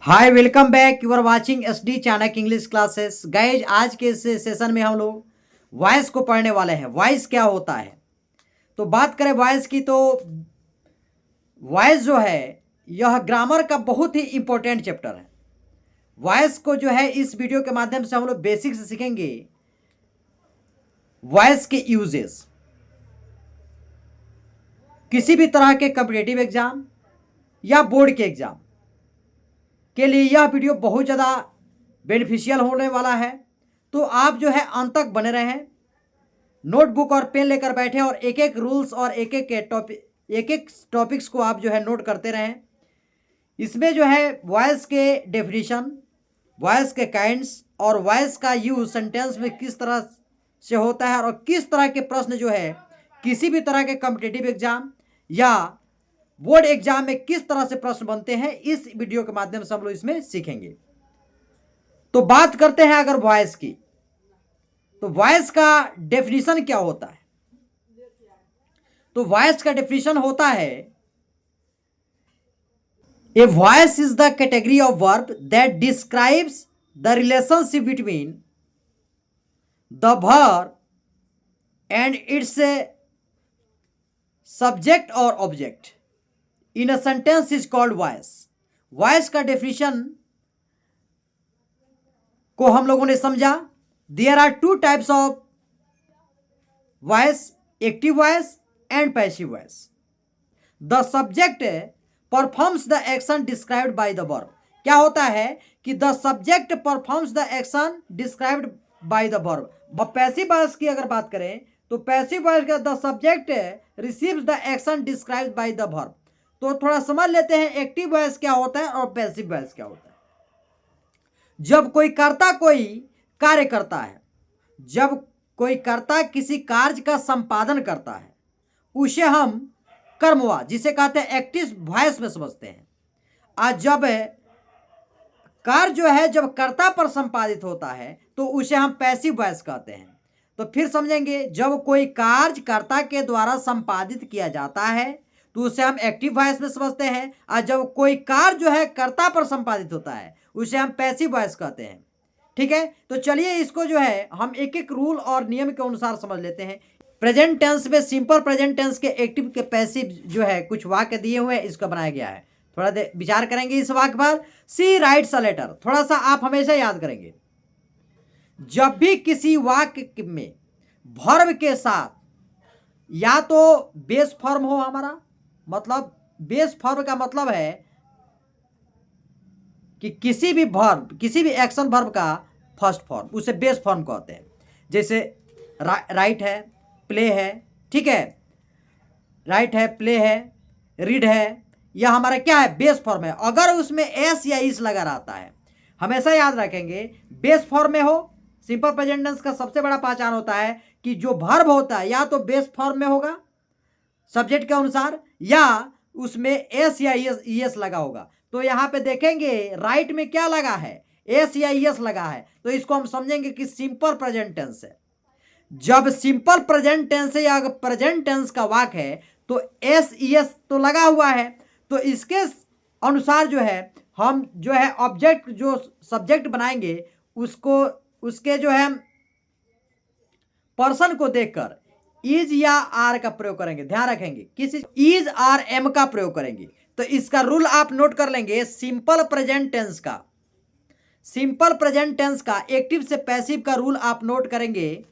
Hi welcome back you are watching SD Chanakya English classes. Guys आज के इस session में हम लोग वॉइस को पढ़ने वाले हैं। वॉइस क्या होता है, तो बात करें वॉइस की तो वॉइस जो है यह ग्रामर का बहुत ही इंपॉर्टेंट चैप्टर है। वॉइस को जो है इस वीडियो के माध्यम से हम लोग बेसिक से सीखेंगे। वॉइस के यूजेस किसी भी तरह के कॉम्पिटिटिव एग्जाम या बोर्ड के एग्जाम के लिए यह वीडियो बहुत ज़्यादा बेनिफिशियल होने वाला है। तो आप जो है अंत तक बने रहें, नोटबुक और पेन लेकर बैठे और एक एक रूल्स और एक एक टॉपिक्स को आप जो है नोट करते रहें। इसमें जो है वॉइस के डेफिनेशन, वॉइस के काइंड्स और वॉइस का यूज सेंटेंस में किस तरह से होता है और किस तरह के प्रश्न जो है किसी भी तरह के कॉम्पिटिटिव एग्जाम या बोर्ड एग्जाम में किस तरह से प्रश्न बनते हैं, इस वीडियो के माध्यम से हम लोग इसमें सीखेंगे। तो बात करते हैं अगर वॉइस की, तो वॉइस का डेफिनेशन क्या होता है। तो वॉइस का डेफिनेशन होता है a voice is the category of verb that describes the relationship between the verb and its subject और object in a sentence is called voice. Voice का डेफिनेशन को हम लोगों ने समझा। There are two types of voice, active voice and passive voice. The subject performs the action described by the verb. क्या होता है कि the subject performs the action described by the verb. Passive voice की अगर बात करें तो passive voice का the subject receives the action described by the verb. तो थोड़ा समझ लेते हैं एक्टिव वॉइस क्या होता है और पैसिव वॉइस क्या होता है। जब कोई कर्ता कोई कार्य करता है, जब कोई कर्ता किसी कार्य का संपादन करता है, उसे हम कर्मवा जिसे कहते हैं एक्टिव वॉइस में समझते हैं। आज जब कार्य जो है जब कर्ता पर संपादित होता है तो उसे हम पैसिव वॉइस कहते हैं। तो फिर समझेंगे, जब कोई कार्य कर्ता के द्वारा संपादित किया जाता है तो उसे हम एक्टिव वॉइस में समझते हैं, और जब कोई कार्य जो है कर्ता पर संपादित होता है उसे हम पैसिव वॉइस कहते हैं। ठीक है, तो चलिए इसको जो है हम एक एक रूल और नियम के अनुसार समझ लेते हैं। प्रेजेंट टेंस में सिंपल प्रेजेंट टेंस के एक्टिव के पैसिव जो है कुछ वाक्य दिए हुए हैं, इसका बनाया गया है। थोड़ा विचार करेंगे इस वाक्य पर। सी राइट्स अ लेटर। थोड़ा सा आप हमेशा याद करेंगे, जब भी किसी वाक्य में वर्ब के साथ या तो बेस फॉर्म हो, हमारा मतलब बेस फॉर्म का मतलब है कि किसी भी वर्ब, किसी भी एक्शन वर्ब का फर्स्ट फॉर्म, उसे बेस फॉर्म कहते हैं। जैसे राइट है, प्ले है, ठीक है, राइट है, प्ले है, रीड है, यह हमारा क्या है, बेस फॉर्म है। अगर उसमें एस या इस लगा रहता है, हमेशा याद रखेंगे बेस फॉर्म में हो। सिंपल प्रेजेंट टेंस का सबसे बड़ा पहचान होता है कि जो वर्ब होता है या तो बेस फॉर्म में होगा सब्जेक्ट के अनुसार, या उसमें एस या ईएस लगा होगा। तो यहाँ पे देखेंगे राइट में क्या लगा है, एस या ईएस लगा है, तो इसको हम समझेंगे कि सिंपल प्रेजेंट टेंस है। जब सिंपल प्रेजेंट टेंस है या प्रेजेंट टेंस का वाक्य है तो एस ईएस तो लगा हुआ है, तो इसके अनुसार जो है हम जो है ऑब्जेक्ट जो सब्जेक्ट बनाएंगे उसको, उसके जो है पर्सन को देखकर इज या आर का प्रयोग करेंगे। ध्यान रखेंगे किसी इज आर एम का प्रयोग करेंगे। तो इसका रूल आप नोट कर लेंगे। सिंपल प्रेजेंट टेंस का, सिंपल प्रेजेंट टेंस का एक्टिव से पैसिव का रूल आप नोट करेंगे।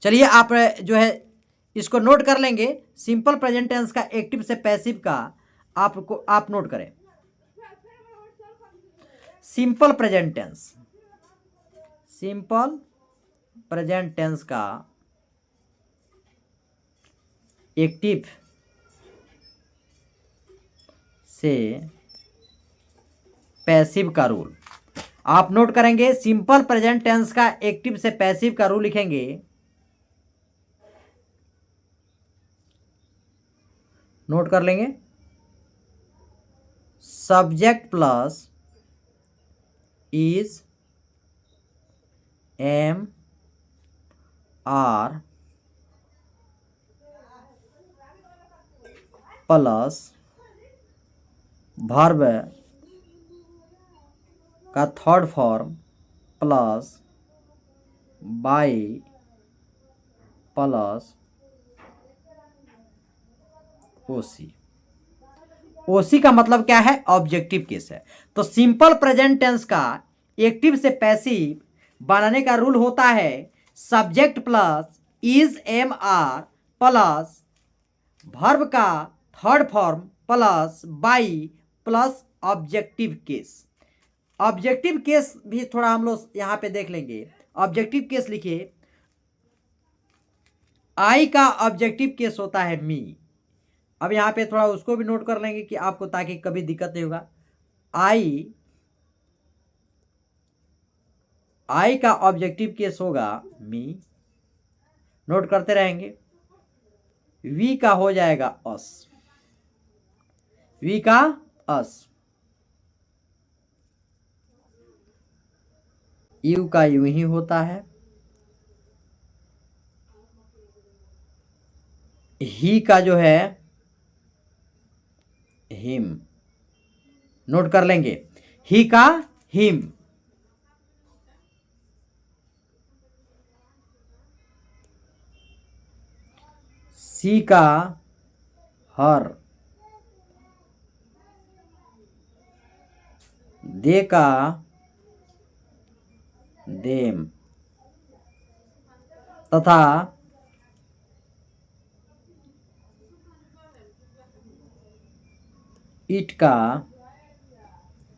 चलिए आप जो है इसको नोट कर लेंगे। सिंपल प्रेजेंट टेंस का एक्टिव से पैसिव का आपको आप नोट करें। Simple present tense, simple present tense का एक्टिव से पैसिव का रूल आप नोट करेंगे। सिंपल प्रेजेंट टेंस का एक्टिव से पैसिव का रूल लिखेंगे। नोट कर लेंगे, subject plus is am are plus verb का third form plus by plus OC. OC का मतलब क्या है? ऑब्जेक्टिव केस है। तो सिंपल प्रेजेंट टेंस का एक्टिव से पैसिव बनाने का रूल होता है subject plus is am are plus verb का third form plus by plus objective case. Objective case भी थोड़ा हम लोग यहां पे देख लेंगे। ऑब्जेक्टिव केस लिखिए, आई का ऑब्जेक्टिव केस होता है मी। अब यहां पे थोड़ा उसको भी नोट कर लेंगे कि आपको, ताकि कभी दिक्कत नहीं होगा। आई का ऑब्जेक्टिव केस होगा मी, नोट करते रहेंगे। वी का हो जाएगा अस, वी का अस, यू का यूं ही होता है, ही का जो है हिम, नोट कर लेंगे, ही का हिम, सी का हर, दे का देम, तथा इट का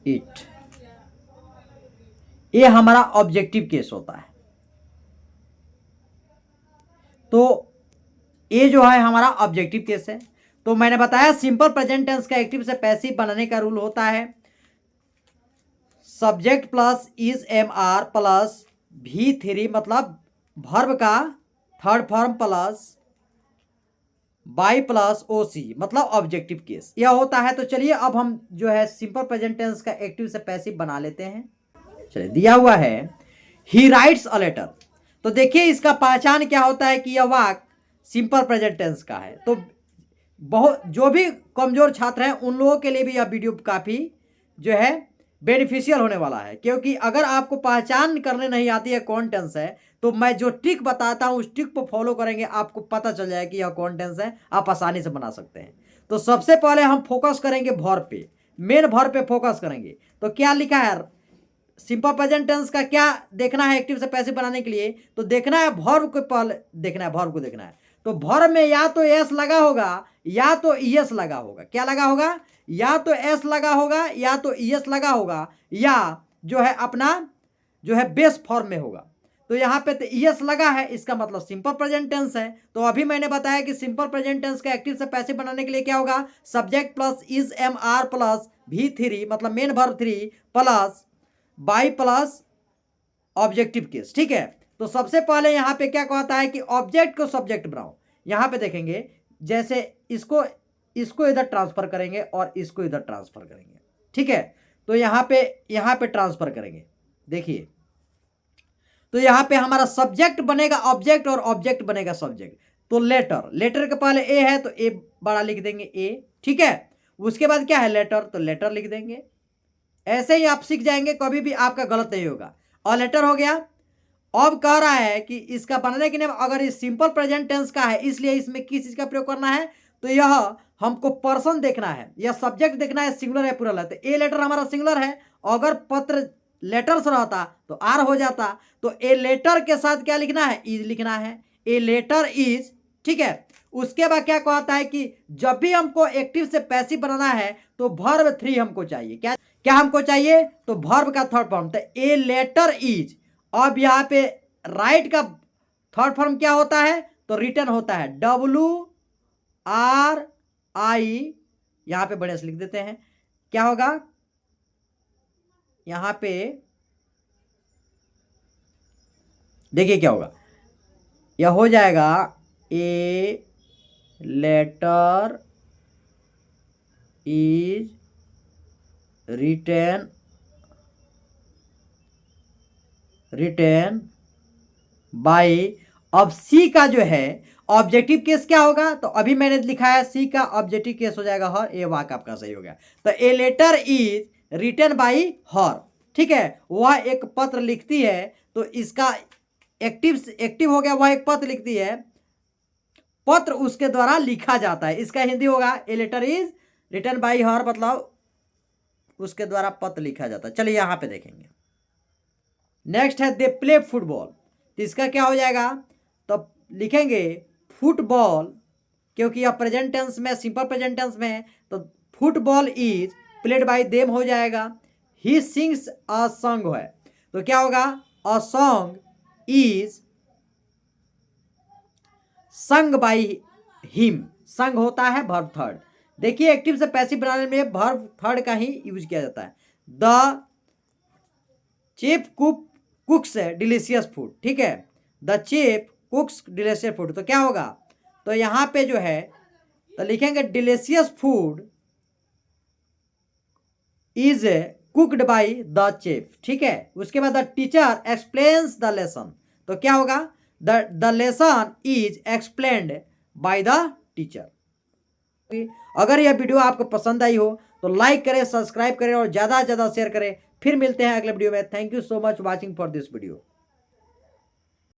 इट। ये हमारा ऑब्जेक्टिव केस होता है। तो ये जो है हमारा ऑब्जेक्टिव केस है। तो मैंने बताया सिंपल प्रेजेंट टेंस का एक्टिव से पैसिव बनाने का रूल होता है subject plus is am are plus V3, मतलब वर्ब का third form plus by plus OC, मतलब ऑब्जेक्टिव केस यह होता है। तो चलिए अब हम जो है सिंपल प्रेजेंट टेंस का एक्टिव से पैसिव बना लेते हैं। चलिए, दिया हुआ है ही राइट्स अ लेटर। तो देखिए इसका पहचान क्या होता है कि यह वाक्य सिंपल प्रेजेंट टेंस का है। तो बहुत जो भी कमजोर छात्र हैं उन लोगों के लिए भी यह वीडियो काफ़ी जो है बेनिफिशियल होने वाला है, क्योंकि अगर आपको पहचान करने नहीं आती है कौन टेंस है, तो मैं जो ट्रिक बताता हूं उस ट्रिक को फॉलो करेंगे, आपको पता चल जाएगा कि यह कौन टेंस है, आप आसानी से बना सकते हैं। तो सबसे पहले हम फोकस करेंगे वर्ब पे, मेन वर्ब पे फोकस करेंगे। तो क्या लिखा है सिंपल प्रेजेंट टेंस का, क्या देखना है एक्टिव से पैसिव बनाने के लिए? तो देखना है वर्ब को, पहले देखना है वर्ब को देखना है। तो वर्ब में या तो एस लगा होगा या तो ईएस लगा होगा। क्या लगा होगा? या तो एस लगा होगा या तो ईएस लगा होगा, या जो है अपना जो है बेस फॉर्म में होगा। तो यहाँ पे तो ईएस लगा है, इसका मतलब सिंपल प्रेजेंट टेंस है। तो अभी मैंने बताया कि सिंपल प्रेजेंट टेंस का एक्टिव से पैसिव बनाने के लिए क्या होगा, subject plus is am are plus V3, मतलब main verb 3 plus by plus objective case. ठीक है, तो सबसे पहले यहां पे क्या कहता है कि ऑब्जेक्ट को सब्जेक्ट बनाओ। यहां पे देखेंगे जैसे इसको इधर ट्रांसफर करेंगे और इसको इधर ट्रांसफर करेंगे। ठीक है, तो यहां पे ट्रांसफर करेंगे। देखिए, तो यहां पे हमारा सब्जेक्ट बनेगा ऑब्जेक्ट और ऑब्जेक्ट बनेगा सब्जेक्ट। तो लेटर के पहले ए है तो ए बड़ा लिख देंगे ए। ठीक है, उसके बाद क्या है लेटर, तो लेटर लिख देंगे। ऐसे ही आप सीख जाएंगे, कभी भी आपका गलत नहीं होगा। और लेटर हो गया। अब कह रहा है कि इसका बनाने के लिए अगर इस सिंपल प्रेजेंट टेंस का है, इसलिए इसमें किस चीज का प्रयोग करना है, तो यह हमको पर्सन देखना है या सब्जेक्ट देखना है, सिंगुलर है प्लूरल है। तो ए लेटर हमारा सिंगुलर है, अगर पत्र लेटर्स रहता तो आर हो जाता। तो ए लेटर के साथ क्या लिखना है, इज लिखना है, ए लेटर इज। ठीक है, उसके बाद क्या कहता है कि जब भी हमको एक्टिव से पैसिव बनाना है तो वर्ब 3 हमको चाहिए। क्या हमको चाहिए, तो वर्ब का थर्ड फॉर्म। तो ए लेटर इज। अब यहाँ पे राइट का थर्ड फॉर्म क्या होता है, तो रिटर्न होता है, WRI। यहां पे बड़े से लिख देते हैं, क्या होगा यहां पे, देखिए क्या होगा, यह हो जाएगा a letter is written by. अब सी का जो है ऑब्जेक्टिव केस क्या होगा, तो अभी मैंने लिखा है सी का ऑब्जेक्टिव केस हो जाएगा हर। ए वाक्य आपका सही हो गया। तो a letter is written by her. ठीक है, वह एक पत्र लिखती है, तो इसका एक्टिव हो गया, वह एक पत्र लिखती है, पत्र उसके द्वारा लिखा जाता है। इसका हिंदी होगा a letter is written by her, मतलब उसके द्वारा पत्र लिखा जाता है। चलिए यहां पे देखेंगे। नेक्स्ट है दे प्ले फुटबॉल, तो इसका क्या हो जाएगा, तो लिखेंगे फुटबॉल, क्योंकि यह प्रेजेंट टेंस में, सिंपल प्रेजेंट टेंस में है, तो football is played by them हो जाएगा। ही सिंग्स अ सॉन्ग है, तो क्या होगा, a song is sung by him. संग होता है वर्ब थर्ड। देखिए एक्टिव से पैसिव बनाने में वर्ब थर्ड का ही यूज किया जाता है। द चीफ कुक्स डिलीशियस फूड, ठीक है, द चीफ कुक्स डिलीशियस फूड, तो क्या होगा, तो यहां पे जो है तो लिखेंगे delicious food is cooked by the chief, ठीक है। उसके बाद the teacher explains the lesson, तो क्या होगा, the lesson is explained by the teacher. अगर यह वीडियो आपको पसंद आई हो तो लाइक करें, सब्सक्राइब करें और ज़्यादा से ज़्यादा शेयर करें। फिर मिलते हैं अगले वीडियो में। Thank you so much watching for this video.